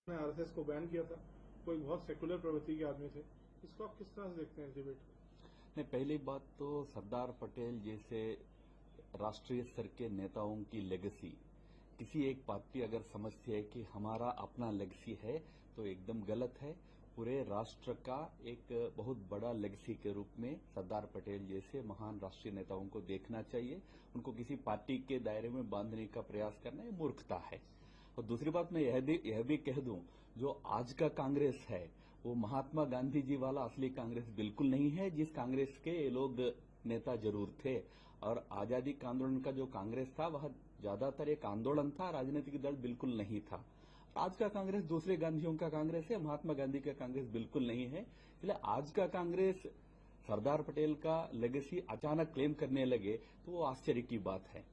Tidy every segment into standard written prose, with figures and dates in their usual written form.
ने आरएसएस को बैन किया था, वो एक बहुत सेकुलर प्रवृत्ति के आदमी थे। इसको आप किस तरह से देखते हैं इस डिबेट को? नहीं, पहली बात तो सरदार पटेल जैसे राष्ट्रीय स्तर के नेताओं की लेगेसी किसी एक पार्टी अगर समझती है कि हमारा अपना लेगेसी है तो एकदम गलत है। पूरे राष्ट्र का एक बहुत बड़ा लेगेसी के रूप में सरदार पटेल जैसे महान राष्ट्रीय नेताओं को देखना चाहिए। उनको किसी पार्टी के दायरे में बांधने का प्रयास करना ये मूर्खता है। और दूसरी बात मैं यह भी कह दूं, जो आज का कांग्रेस है वो महात्मा गांधी जी वाला असली कांग्रेस बिल्कुल नहीं है, जिस कांग्रेस के ये लोग नेता जरूर थे। और आजादी का आंदोलन का जो कांग्रेस था वह ज्यादातर एक आंदोलन था, राजनीतिक दल बिल्कुल नहीं था। आज का कांग्रेस दूसरे गांधियों का कांग्रेस है, महात्मा गांधी का कांग्रेस बिल्कुल नहीं है। इसलिए आज का कांग्रेस सरदार पटेल का लेगेसी अचानक क्लेम करने लगे तो वो आश्चर्य की बात है।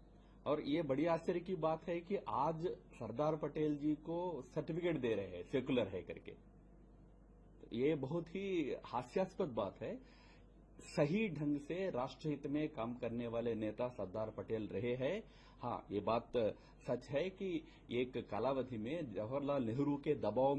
और ये बड़ी आश्चर्य की बात है कि आज सरदार पटेल जी को सर्टिफिकेट दे रहे हैं सेकुलर है करके। तो ये बहुत ही हास्यास्पद बात है। सही ढंग से राष्ट्रहित में काम करने वाले नेता सरदार पटेल रहे हैं। हाँ, ये बात सच है कि एक कालावधि में जवाहरलाल नेहरू के दबाव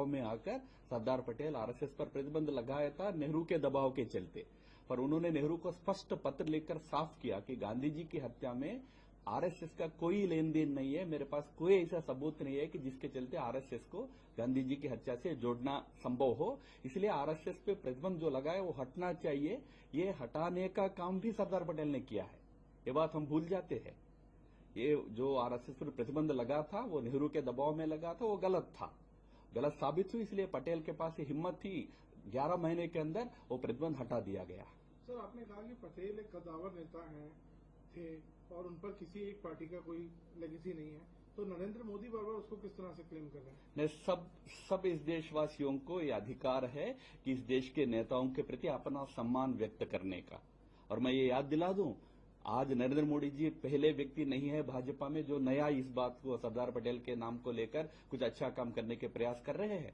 में आकर सरदार पटेल आरएसएस पर प्रतिबंध लगाया था, नेहरू के दबाव के चलते। पर उन्होंने नेहरू को स्पष्ट पत्र लिखकर साफ किया कि गांधी जी की हत्या में आरएसएस का कोई लेन देन नहीं है, मेरे पास कोई ऐसा सबूत नहीं है कि जिसके चलते आरएसएस को गांधी जी की हत्या से जोड़ना संभव हो। इसलिए आरएसएस पे प्रतिबंध जो लगा है वो हटना चाहिए। ये हटाने का काम भी सरदार पटेल ने किया है, ये बात हम भूल जाते हैं। ये जो आरएसएस पर प्रतिबंध लगा था वो नेहरू के दबाव में लगा था, वो गलत था, गलत साबित हुई। इसलिए पटेल के पास हिम्मत थी, 11 महीने के अंदर वो प्रतिबंध हटा दिया गया। सर, आपने कहा कि पटेल एक कद्दावर नेता थे और उन पर किसी एक पार्टी का कोई लेगेसी नहीं है, तो नरेंद्र मोदी बार बार उसको किस तरह से क्लेम कर रहे हैं? नहीं, सब इस देशवासियों को ये अधिकार है कि इस देश के नेताओं के प्रति अपना सम्मान व्यक्त करने का। और मैं ये याद दिला दूं, आज नरेंद्र मोदी जी पहले व्यक्ति नहीं है भाजपा में जो नया इस बात को सरदार पटेल के नाम को लेकर कुछ अच्छा काम करने के प्रयास कर रहे हैं।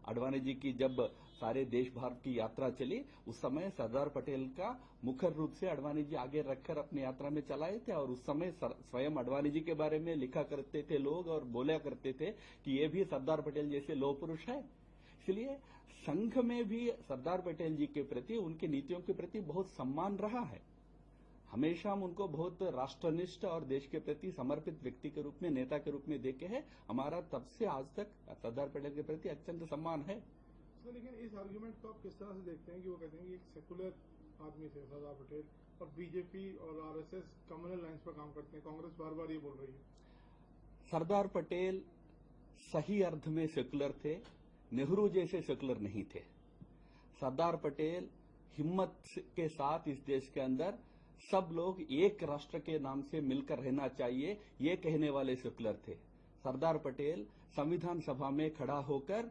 आडवाणी जी की जब सारे देश भर की यात्रा चली उस समय सरदार पटेल का मुखर रूप से आडवाणी जी आगे रखकर अपनी यात्रा में चलाए थे। और उस समय स्वयं आडवाणी जी के बारे में लिखा करते थे लोग और बोला करते थे कि ये भी सरदार पटेल जैसे लौह पुरुष है। इसलिए संघ में भी सरदार पटेल जी के प्रति, उनकी नीतियों के प्रति बहुत सम्मान रहा है। हमेशा हम उनको बहुत राष्ट्रनिष्ठ और देश के प्रति समर्पित व्यक्ति के रूप में, नेता के रूप में देखे हैं। हमारा तब से आज तक सरदार पटेल के प्रति अत्यंत सम्मान है। सर, लेकिन इस आर्ग्यूमेंट को आप किस तरह से देखते हैं कि वो कहते हैं कि एक सेकुलर आदमी थे सरदार पटेल और बीजेपी और आरएसएस कम्युनल लाइंस पर काम करते हैं, कांग्रेस बार बार ये बोल रही है। सरदार पटेल सही अर्थ में सेकुलर थे, नेहरू जैसे सेकुलर नहीं थे। सरदार पटेल हिम्मत के साथ इस देश के अंदर सब लोग एक राष्ट्र के नाम से मिलकर रहना चाहिए, ये कहने वाले सेकुलर थे। सरदार पटेल संविधान सभा में खड़ा होकर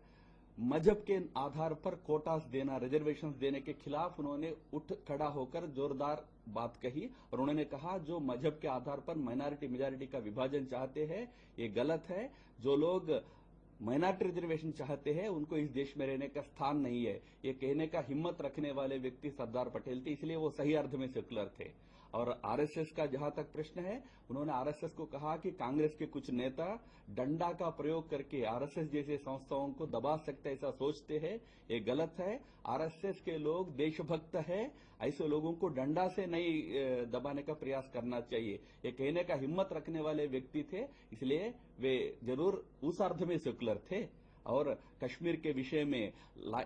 मजहब के आधार पर कोटास देना, रिजर्वेशंस देने के खिलाफ उन्होंने उठ खड़ा होकर जोरदार बात कही। और उन्होंने कहा जो मजहब के आधार पर माइनॉरिटी मेजॉरिटी का विभाजन चाहते हैं ये गलत है। जो लोग माइनॉरिटी रिजर्वेशन चाहते हैं उनको इस देश में रहने का स्थान नहीं है। ये कहने का हिम्मत रखने वाले व्यक्ति सरदार पटेल थे, इसलिए वो सही अर्थ में सेकुलर थे। और आरएसएस का जहां तक प्रश्न है, उन्होंने आरएसएस को कहा कि कांग्रेस के कुछ नेता डंडा का प्रयोग करके आरएसएस जैसे संस्थाओं को दबा सकते ऐसा सोचते हैं, ये गलत है। आरएसएस के लोग देशभक्त है, ऐसे लोगों को डंडा से नहीं दबाने का प्रयास करना चाहिए। ये कहने का हिम्मत रखने वाले व्यक्ति थे, इसलिए वे जरूर उस अर्थ में सेकुलर थे। और कश्मीर के विषय में,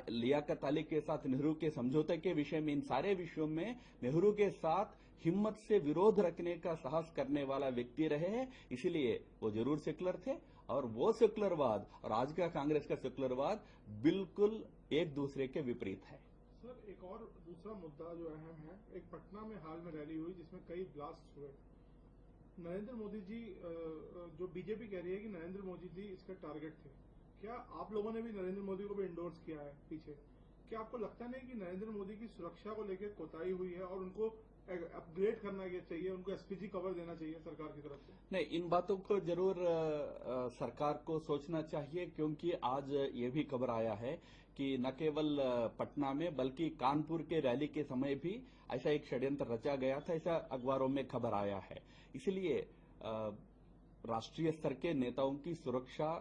लियाकत अली के साथ नेहरू के समझौते के विषय में, इन सारे विषयों में नेहरू के साथ हिम्मत से विरोध रखने का साहस करने वाला व्यक्ति रहे हैं, इसलिए वो जरूर सेकुलर थे। और वो सेकुलरवाद और आज का कांग्रेस का सेकुलरवाद बिल्कुल एक दूसरे के विपरीत है। सर, एक और दूसरा मुद्दा जो अहम है, एक पटना में हाल में रैली हुई जिसमें कई ब्लास्ट हुए। नरेंद्र मोदी जी, जो बीजेपी कह रही है कि नरेंद्र मोदी जी इसका टारगेट थे, क्या आप लोगों ने भी नरेंद्र मोदी को भी इंडोर्स किया है पीछे? क्या आपको लगता नहीं कि नरेंद्र मोदी की सुरक्षा को लेकर कोताही हुई है और उनको अपग्रेड करना चाहिए, उनको एसपीजी कवर देना चाहिए सरकार की तरफ से? नहीं, इन बातों को जरूर सरकार को सोचना चाहिए, क्योंकि आज ये भी खबर आया है कि न केवल पटना में बल्कि कानपुर के रैली के समय भी ऐसा एक षड्यंत्र रचा गया था, ऐसा अखबारों में खबर आया है। इसलिए राष्ट्रीय स्तर के नेताओं की सुरक्षा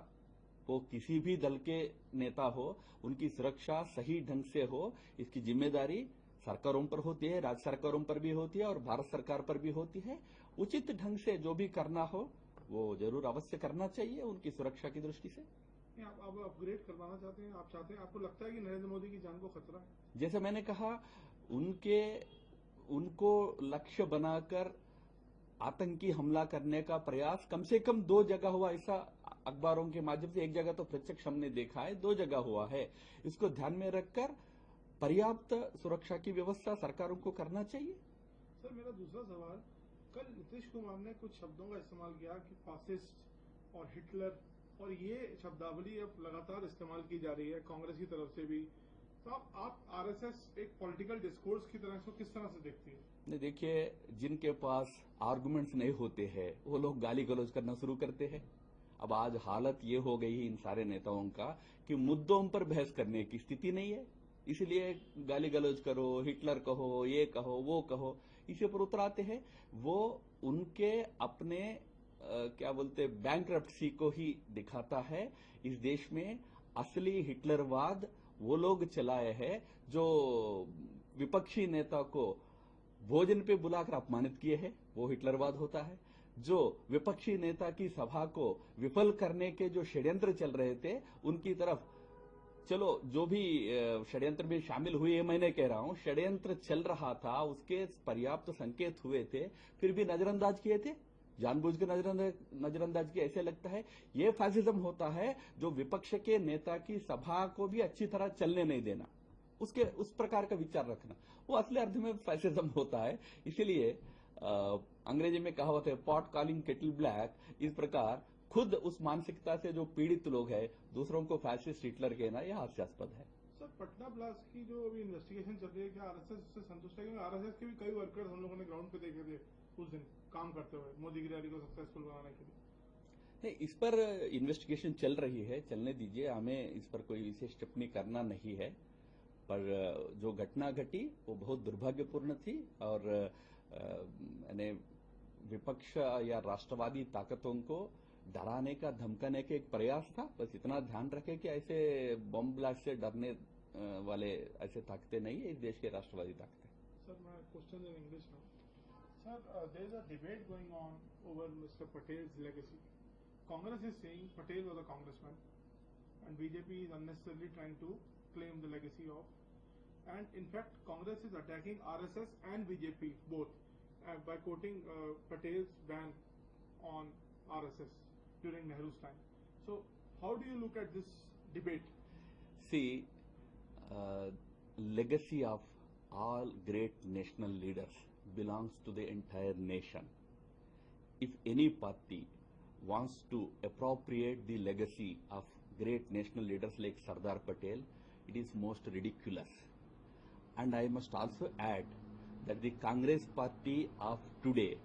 वो किसी भी दल के नेता हो, उनकी सुरक्षा सही ढंग से हो, इसकी जिम्मेदारी सरकारों पर होती है, राज्य सरकारों पर भी होती है और भारत सरकार पर भी होती है। उचित ढंग से जो भी करना हो वो जरूर अवश्य करना चाहिए उनकी सुरक्षा की दृष्टि से। नहीं, आप अब अपग्रेड करवाना चाहते हैं, आप चाहते हैं, आपको लगता है कि नरेंद्र मोदी की जान को खतरा है? जैसे मैंने कहा, उनको लक्ष्य बनाकर आतंकी हमला करने का प्रयास कम से कम 2 जगह हुआ, ऐसा अखबारों के माध्यम से। एक जगह तो प्रत्यक्ष हमने देखा है, 2 जगह हुआ है। इसको ध्यान में रखकर पर्याप्त सुरक्षा की व्यवस्था सरकारों को करना चाहिए। सर, मेरा दूसरा सवाल, कल नीतीश कुमार ने कुछ शब्दों का इस्तेमाल किया कि फासिस्ट और हिटलर, और ये शब्दावली अब लगातार इस्तेमाल की जा रही है कांग्रेस की तरफ से भी। तो आप आरएसएस एक पॉलिटिकल डिस्कोर्स की तरह इसको किस तरह से देखती है? नहीं, देखिए, जिनके पास आर्गुमेंट्स नहीं होते हैं वो लोग गाली गलौज करना शुरू करते हैं। अब आज हालत ये हो गई है इन सारे नेताओं का कि मुद्दों पर बहस करने की स्थिति नहीं है, इसलिए गाली गलौज करो, हिटलर कहो, ये कहो, वो कहो, इसी पर उतराते हैं। वो उनके अपने क्या बोलते बैंकरप्सी को ही दिखाता है। इस देश में असली हिटलरवाद वो लोग चलाए हैं जो विपक्षी नेता को भोजन पे बुलाकर अपमानित किए हैं, वो हिटलरवाद होता है। जो विपक्षी नेता की सभा को विफल करने के जो षड्यंत्र चल रहे थे उनकी तरफ, चलो जो भी षड्यंत्र में शामिल हुए, मैं नहीं कह रहा हूं, षड्यंत्र चल रहा था, उसके पर्याप्त संकेत हुए थे, फिर भी नजरअंदाज किए थे, जानबूझ के नजरअंदाज किए। ऐसे लगता है ये फैसिज्म होता है जो विपक्ष के नेता की सभा को भी अच्छी तरह चलने नहीं देना, उस प्रकार का विचार रखना, वो असली अर्थ में फैसिज्म होता है। इसीलिए अंग्रेजी में कहावत है, पॉट कॉलिंग केटल ब्लैक। इस प्रकार खुद उस मानसिकता से जो पीड़ित लोग हैं, दूसरों को फैसिस्ट हिटलर कहना यह हास्यास्पद है। सर, पटना ब्लास्ट की जो अभी इन्वेस्टिगेशन चल रही है, क्या आरएसएस उससे संतुष्ट है? क्योंकि आरएसएस के भी कई वर्कर्स हम लोगों ने ग्राउंड पे देखे थे उस दिन काम करते हुए मोदी की रैली को सक्सेसफुल बनाने के लिए। नहीं, इस पर इन्वेस्टिगेशन चल रही है, चलने दीजिए, हमें इस पर कोई विशेष टिप्पणी करना नहीं है। पर जो घटना घटी वो बहुत दुर्भाग्यपूर्ण थी और यानी विपक्ष या राष्ट्रवादी ताकतों को डराने का, धमकाने का एक प्रयास था। बस इतना ध्यान रखें कि ऐसे बम ब्लास्ट से डरने वाले ऐसे ताकतें नहीं है इस देश के राष्ट्रवादी ताकतें। सर, मैं question in English now. Sir, there is a debate going on over mister Patel's legacy. Congress is saying Patel was a congressman, and BJP is unnecessarily trying to claim the legacy of. And in fact, Congress is attacking RSS and BJP both by quoting Patel's ban on RSS during Nehru's time. So, how do you look at this debate? See, legacy of all great national leaders belongs to the entire nation. If any party wants to appropriate the legacy of great national leaders like Sardar Patel, it is most ridiculous. And I must also add that the Congress party of today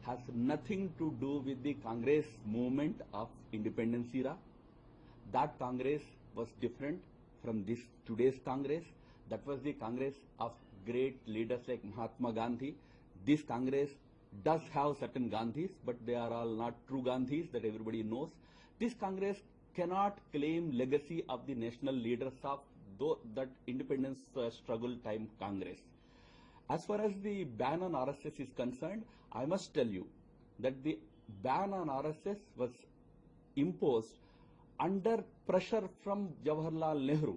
has nothing to do with the Congress movement of independence era. That Congress was different from this today's Congress. That was the Congress of great leaders like Mahatma Gandhi. This Congress does have certain Gandhis, but they are all not true Gandhis, that everybody knows. This Congress cannot claim legacy of the national leaders of that independence struggle time Congress. As far as the ban on RSS is concerned, I must tell you that the ban on RSS was imposed under pressure from Jawaharlal Nehru.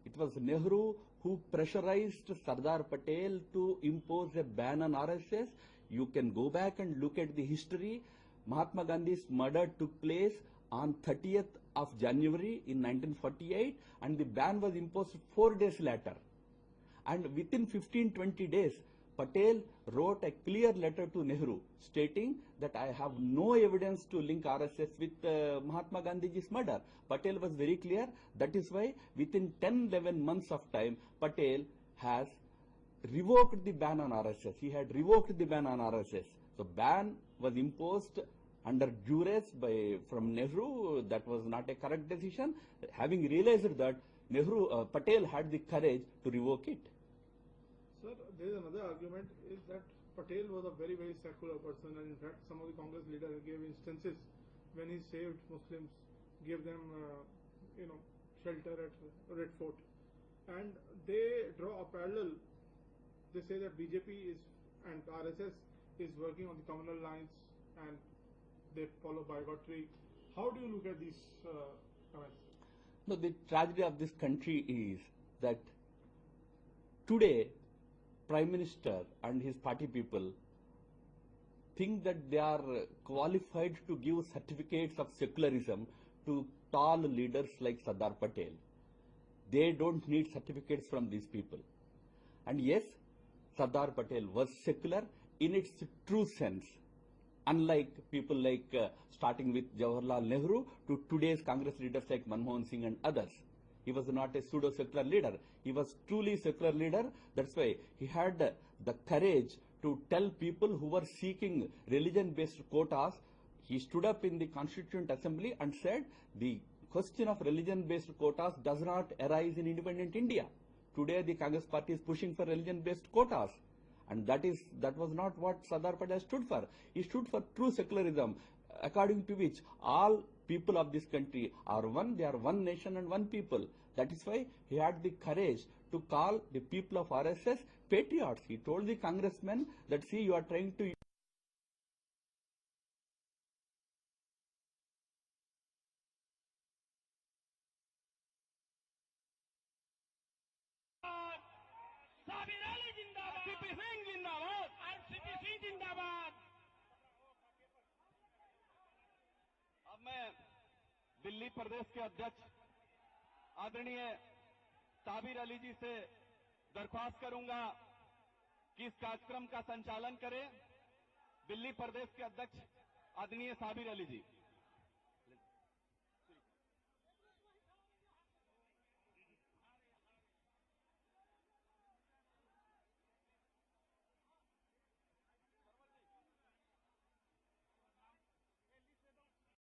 It was Nehru who pressurized Sardar Patel to impose a ban on RSS. You can go back and look at the history. Mahatma Gandhi's murder took place on 30th of January in 1948 and the ban was imposed 4 days later. And within 15-20 days, Patel wrote a clear letter to Nehru stating that I have no evidence to link RSS with Mahatma Gandhi's murder. Patel was very clear. That is why within 10-11 months of time, Patel has revoked the ban on RSS. He had revoked the ban on RSS. So ban was imposed under duress from Nehru. That was not a correct decision. Having realized that, Patel had the courage to revoke it. Sir, there is another argument is that Patel was a very, very secular person, and in fact some of the Congress leaders gave instances when he saved Muslims give them, shelter at Red Fort. And they draw a parallel. They say that BJP and RSS is working on the communal lines and they follow bigotry. How do you look at these comments? No, the tragedy of this country is that today Prime Minister and his party people think that they are qualified to give certificates of secularism to tall leaders like Sardar Patel. They don't need certificates from these people. And yes, Sardar Patel was secular in its true sense. Unlike people like starting with Jawaharlal Nehru to today's Congress leaders like Manmohan Singh and others. He was not a pseudo-secular leader. He was truly secular leader. That's why he had the courage to tell people who were seeking religion-based quotas. He stood up in the Constituent Assembly and said the question of religion-based quotas does not arise in independent India. Today the Congress party is pushing for religion-based quotas. And that was not what Sardar Patel stood for. He stood for true secularism, according to which all people of this country are one, they are one nation and one people. That is why he had the courage to call the people of RSS patriots. He told the congressmen that, see, you are trying to Sabir Ali जिंदाबाद, CP Singh जिंदाबाद, CP Singh जिंदाबाद। अब मैं दिल्ली प्रदेश के अध्यक्ष आदरणीय साबिर अली जी से दरख्वास्त करूंगा कि इस कार्यक्रम का संचालन करें। दिल्ली प्रदेश के अध्यक्ष आदरणीय साबिर अली जी।